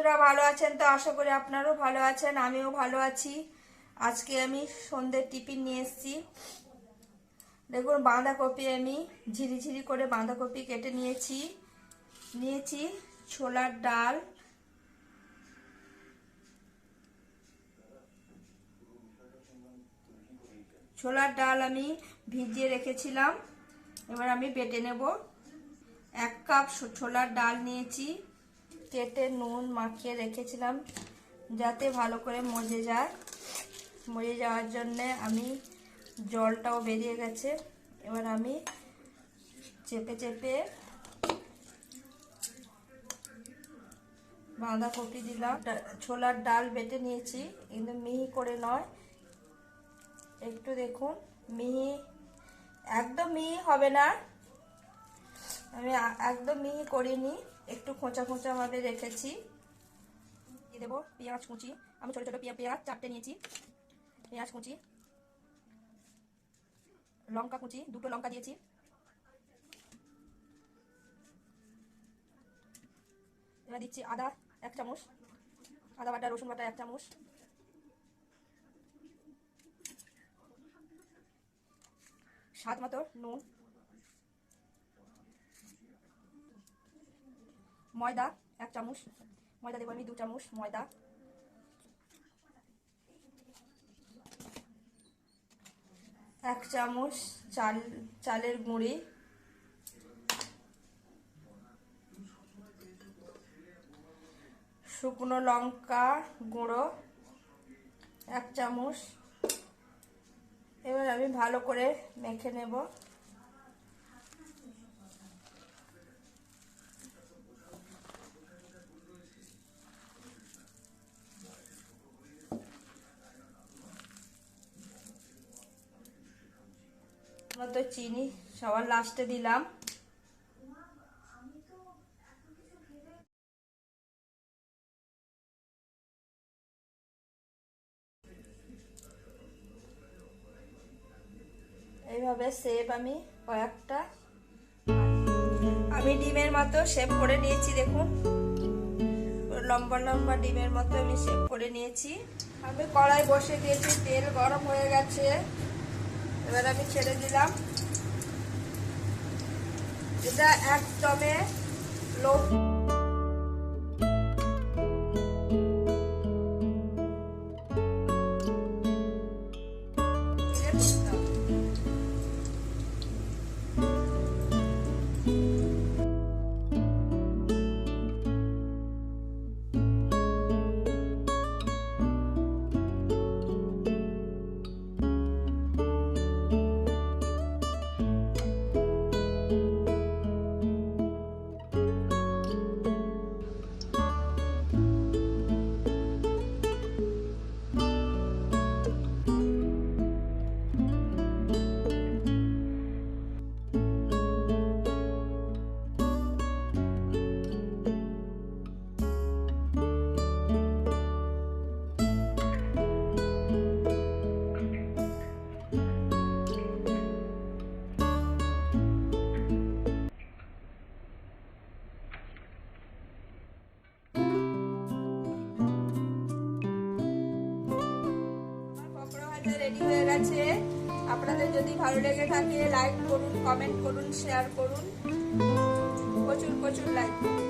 বন্ধুরা ভালো আছেন তো? আশা করি আপনারাও ভালো আছেন, আমিও ভালো আছি। আজকে আমি সন্ধ্যের টিফিন নিয়ে এসেছি। দেখুন, বাঁধাকপি আমি ঝিরিঝিরি করে বাঁধাকপি কেটে নিয়েছি ছোলার ডাল, আমি ভিজিয়ে রেখেছিলাম। এবার আমি বেটে নেব। 1 কাপ ছোলার ডাল নিয়েছি, কেটে নুন মাখিয়ে রেখেছিলাম যাতে ভালো করে মজে যাওয়ার জন্যে আমি জলটাও বেরিয়ে গেছে। এবার আমি চেপে বাঁধাকপি দিলাম। ছোলার ডাল বেটে নিয়েছি, কিন্তু মিহি করে নয়, একটু দেখুন মিহি, একদম মিহি হবে না, আমি একদম মিহি করিনি, একটু খোঁচা খোঁচা ভাবে রেখেছি। দিয়ে দেবো পেঁয়াজ কুচি। আমি ছোট ছোট পেঁয়াজ 4টে নিয়েছি। পেঁয়াজ কুচি, লঙ্কা কুচি 2টো লঙ্কা দিয়েছি। এবার দিচ্ছি আদা 1 চামচ, আদা বাটা, রসুন বাটা 1 চামচ, স্বাদ মতো নুন, ময়দা 1 চামচ, ময়দা দেবো আমি 2 চামচ ময়দা, এক চামচ চালের গুঁড়ি, শুকনো লঙ্কা গুঁড়ো 1 চামচ। এবার আমি ভালো করে মেখে নেব। মতো চিনি সবার লাস্টে দিলাম। এইভাবে শেপ আমি কয়েকটা ডিমের মতো শেপ করে নিয়েছি। দেখুন, লম্বা লম্বা ডিমের মতো আমি শেপ করে নিয়েছি। আমি কড়াই বসে দিয়েছি, তেল গরম হয়ে গেছে। এবার আমি ছেড়ে দিলাম। এটা একদমে লো রেডি হয়ে গেছে। আপনাদের যদি ভালো লেগে থাকে লাইক করুন, কমেন্ট করুন, শেয়ার করুন, প্রচুর লাইক করুন।